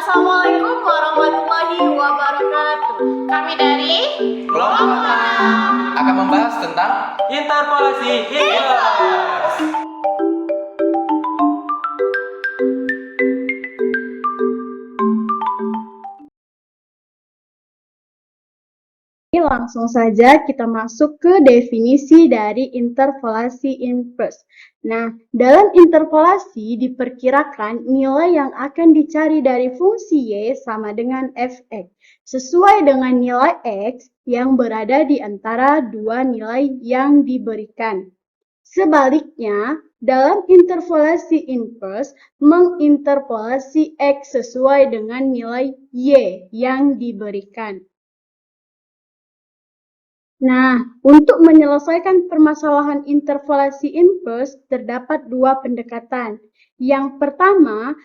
Assalamualaikum warahmatullahi wabarakatuh. Kami dari Kelompok 6 akan membahas tentang interpolasi inverse. Langsung saja kita masuk ke definisi dari interpolasi inverse. Nah, dalam interpolasi diperkirakan nilai yang akan dicari dari fungsi y sama dengan f(x) sesuai dengan nilai x yang berada di antara dua nilai yang diberikan. Sebaliknya, dalam interpolasi inverse menginterpolasi x sesuai dengan nilai y yang diberikan. Nah, untuk menyelesaikan permasalahan interpolasi inverse terdapat dua pendekatan. Yang pertama,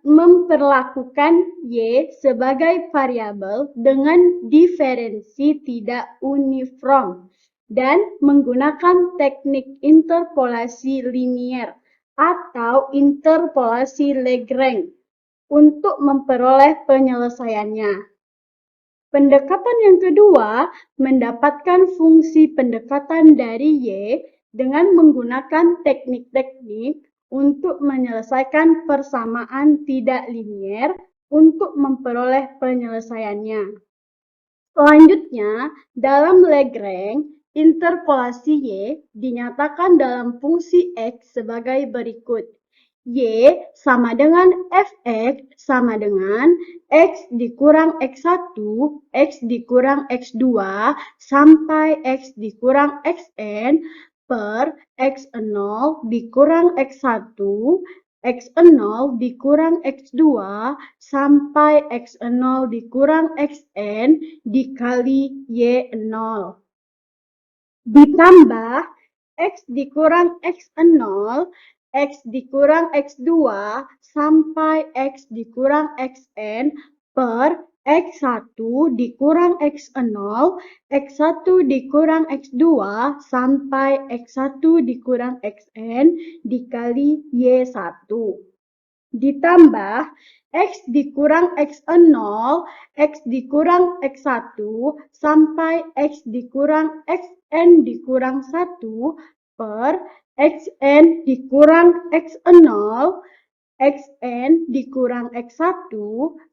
memperlakukan y sebagai variabel dengan diferensi tidak uniform dan menggunakan teknik interpolasi linier atau interpolasi Lagrange untuk memperoleh penyelesaiannya. Pendekatan yang kedua mendapatkan fungsi pendekatan dari y dengan menggunakan teknik-teknik untuk menyelesaikan persamaan tidak linier untuk memperoleh penyelesaiannya. Selanjutnya, dalam Lagrange, interpolasi y dinyatakan dalam fungsi x sebagai berikut. Y sama dengan fx sama dengan x dikurang x1, x dikurang x2, sampai x dikurang xn per x0 dikurang x1, x0 dikurang x2, sampai x0 dikurang xn dikali y0. Ditambah x dikurang x0, x dikurang x2 sampai x dikurang xn per x1 dikurang x0, x1 dikurang x2 sampai x1 dikurang xn dikali y1. Ditambah x dikurang x0, x dikurang x1 sampai x dikurang xn dikurang 1 per xn dikurang x0, xn dikurang x1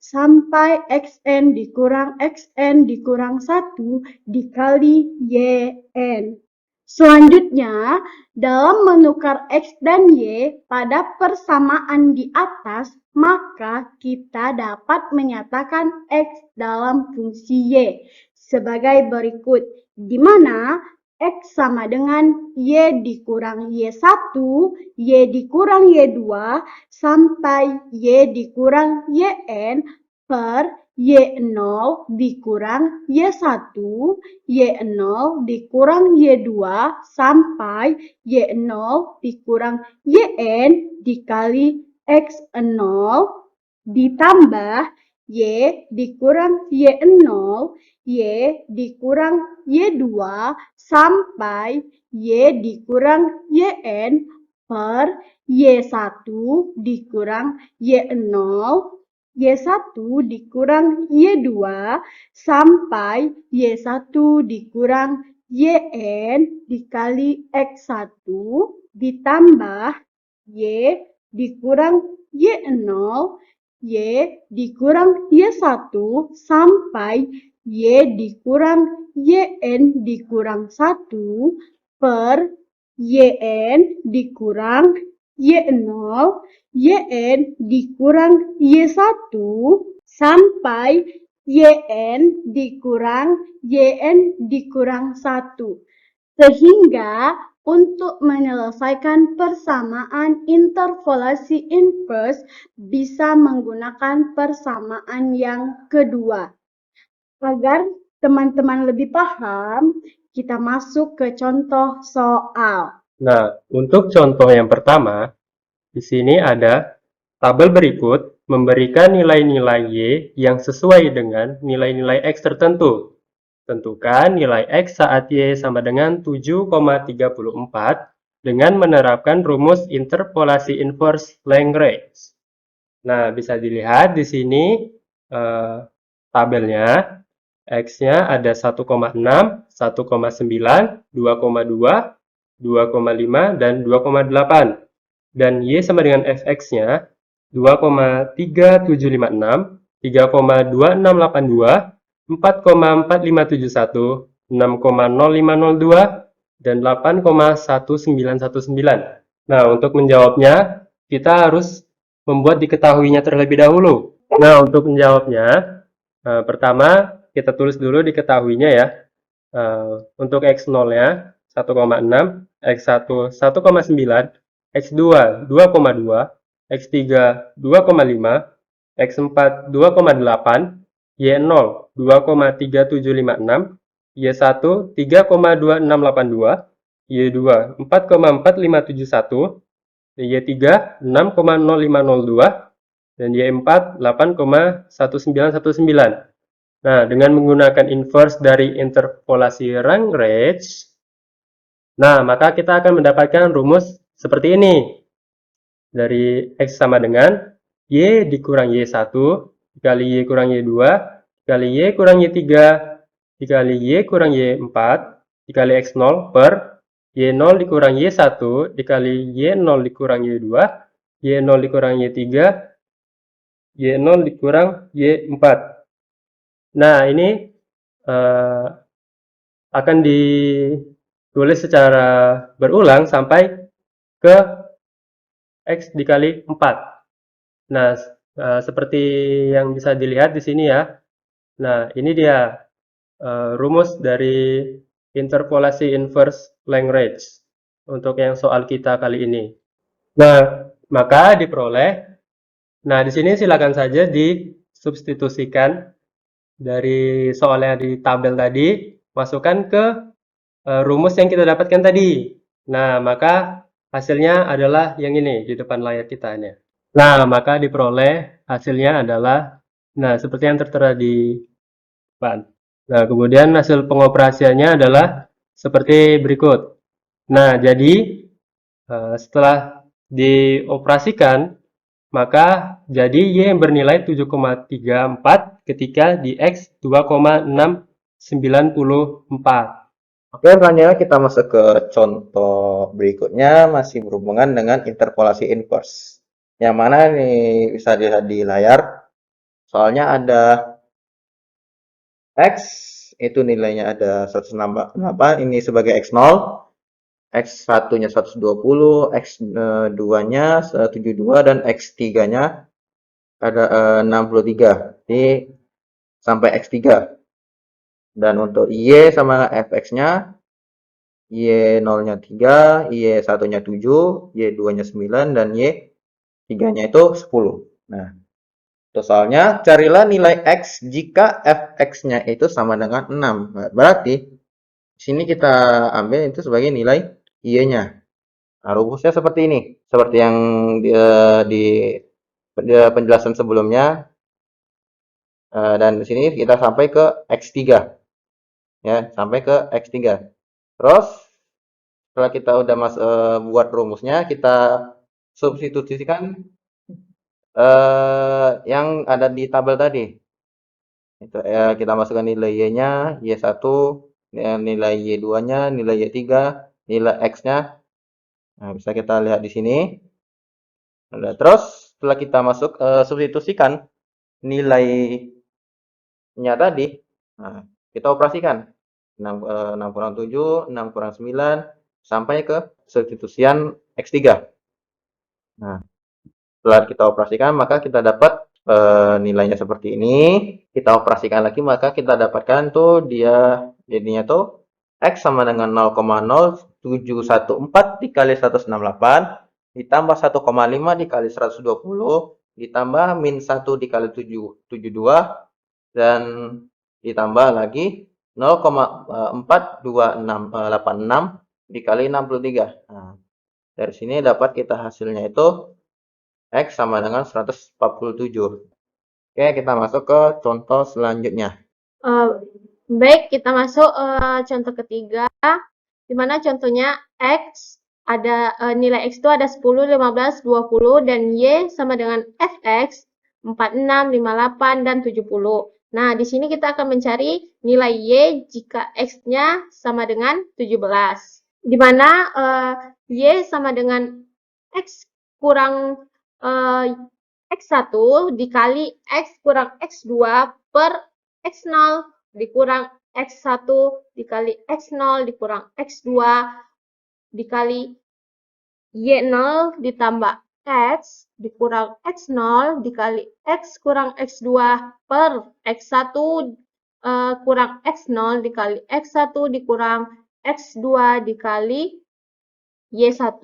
sampai xn dikurang xn dikurang 1 dikali yn. Selanjutnya, dalam menukar x dan y pada persamaan di atas, maka kita dapat menyatakan x dalam fungsi y sebagai berikut, di mana x sama dengan y dikurang y1, y dikurang y2, sampai y dikurang yn per y0 dikurang y1, y0 dikurang y2, sampai y0 dikurang yn dikali x0, ditambah y dikurang y0, y dikurang y2, sampai y dikurang yn per y1 dikurang y0, y1 dikurang y2, sampai y1 dikurang yn dikali x1, ditambah y dikurang y0, y dikurang y1, sampai y dikurang yn dikurang 1 per yn dikurang y0, yn dikurang y1, sampai yn dikurang yn dikurang 1. Sehingga untuk menyelesaikan persamaan interpolasi inverse bisa menggunakan persamaan yang kedua. Agar teman-teman lebih paham, kita masuk ke contoh soal. Nah, untuk contoh yang pertama, di sini ada tabel berikut memberikan nilai-nilai y yang sesuai dengan nilai-nilai x tertentu. Tentukan nilai x saat y sama dengan 7,34 dengan menerapkan rumus interpolasi inverse Lagrange. Nah, bisa dilihat di sini tabelnya. X-nya ada 1,6, 1,9, 2,2, 2,5, dan 2,8. Dan Y sama dengan fx-nya 2,3756, 3,2682, 4,4571, 6,0502, dan 8,1919. Nah, untuk menjawabnya, kita harus membuat diketahuinya terlebih dahulu. Nah, untuk menjawabnya, pertama kita tulis dulu diketahuinya ya. Untuk X0-nya 1,6, X1 1,9, X2 2,2, X3 2,5, X4 2,8, Y0 2,3756, Y1 3,2682, Y2 4,4571, Y3 6,0502, dan Y4 8,1919. Nah, dengan menggunakan inverse dari interpolasi Lagrange, nah, maka kita akan mendapatkan rumus seperti ini. Dari X sama dengan Y dikurang Y1, dikali Y kurang Y2, dikali Y kurang Y3, dikali Y kurang Y4, dikali X0 per Y0 dikurang Y1, dikali Y0 dikurang Y2, Y0 dikurang Y3, Y0 dikurang Y4. Nah, ini akan ditulis secara berulang sampai ke X dikali 4. Nah, seperti yang bisa dilihat di sini ya. Nah, ini dia rumus dari interpolasi inverse Lagrange untuk yang soal kita kali ini. Nah, maka diperoleh. Nah, di sini silakan saja disubstitusikan dari soalnya di tabel tadi, masukkan ke rumus yang kita dapatkan tadi. Nah, maka hasilnya adalah yang ini di depan layar kita ini. Nah, maka diperoleh hasilnya adalah, nah, seperti yang tertera di depan. Nah, kemudian hasil pengoperasiannya adalah seperti berikut. Nah, jadi setelah dioperasikan, maka jadi Y yang bernilai 7,34 ketika di X 2,694. Oke, selanjutnya kita masuk ke contoh berikutnya, masih berhubungan dengan interpolasi inverse. Yang mana nih bisa dilihat di layar. Soalnya ada X, itu nilainya ada 168, ini sebagai X0, X1-nya 120, X2-nya 72, dan X3-nya ada 63. Jadi sampai X3. Dan untuk Y sama Fx-nya, Y0-nya 3, Y1-nya 7, Y2-nya 9, dan Y3-nya itu 10. Nah, itu soalnya carilah nilai X jika Fx-nya itu sama dengan 6. Berarti di sini kita ambil itu sebagai nilai Y-nya. Nah, rumusnya seperti ini. Seperti yang di penjelasan sebelumnya. Dan di sini kita sampai ke X3. Ya, sampai ke X3. Terus setelah kita udah buat rumusnya, kita substitusikan yang ada di tabel tadi. Itu kita masukkan nilai Y-nya, Y1, nilai Y2-nya, nilai Y3, nilai X-nya. Nah, bisa kita lihat di sini. Nah, terus setelah kita substitusikan nilainya tadi, nah, kita operasikan 6 kurang 7, 6 kurang 9, sampai ke substitusian X3. Nah, setelah kita operasikan, maka kita dapat nilainya seperti ini. Kita operasikan lagi, maka kita dapatkan tuh dia jadinya tuh X sama dengan 0,0714 dikali 168 ditambah 1,5 dikali 120 ditambah min 1 dikali 772 dan ditambah lagi 0,42686 dikali 63. Nah, dari sini dapat kita hasilnya itu X sama dengan 147. Oke, kita masuk ke contoh selanjutnya. Baik, kita masuk contoh ketiga, di mana contohnya X ada nilai X itu ada 10, 15, 20, dan Y sama dengan Fx 46, 58, dan 70. Nah, di sini kita akan mencari nilai Y jika X-nya sama dengan 17. Di mana Y sama dengan X kurang X1 dikali X kurang X2 per X0 dikurang X1 dikali X0 dikurang X2 dikali Y0 ditambah X dikurang X0 dikali X kurang X2 per X1 kurang X0 dikali X1 dikurang X2 dikali Y1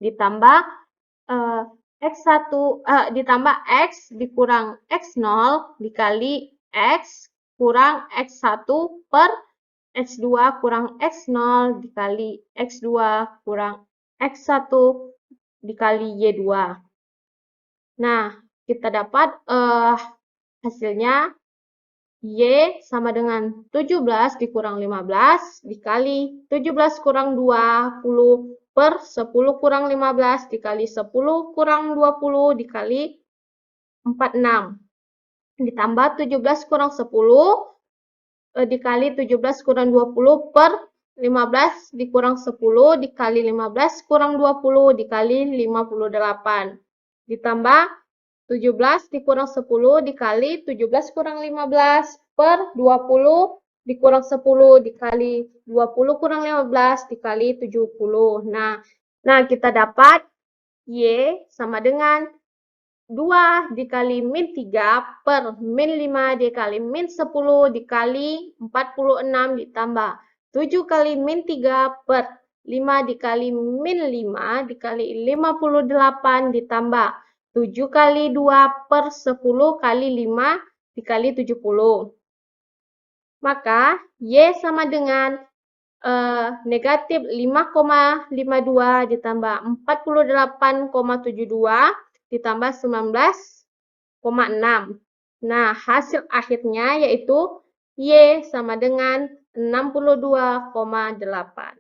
ditambah X1 ditambah X dikurang X0 dikali X kurang X1 per X2 kurang X0 dikali X2 kurang X1 dikali Y2. Nah, kita dapat hasilnya Y sama dengan 17 dikurang 15 dikali 17 kurang 20 per 10 kurang 15 dikali 10 kurang 20 dikali 46. Ditambah 17 kurang 10 dikali 17 kurang 20 per 15 dikurang 10 dikali 15 kurang 20 dikali 58. Ditambah 17 dikurang 10 dikali 17 kurang 15 per 20 dikurang 10 dikali 20 kurang 15 dikali 70. Nah, kita dapat Y sama dengan 2 dikali min 3 per min 5 dikali min 10 dikali 46 ditambah 7 kali min 3 per 5 dikali min 5 dikali 58 ditambah 7 kali 2 per 10 kali 5 dikali 70. Maka Y sama dengan negatif 5,52 ditambah 48,72 ditambah 19,6. Nah, hasil akhirnya yaitu Y sama dengan 62,8.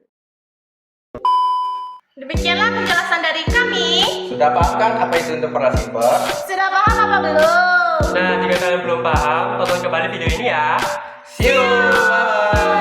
Demikianlah penjelasan dari kami. Sudah paham kan apa itu interpolasi per? Sudah paham apa belum? Nah, jika kalian belum paham, tonton kembali video ini ya. See you. Bye.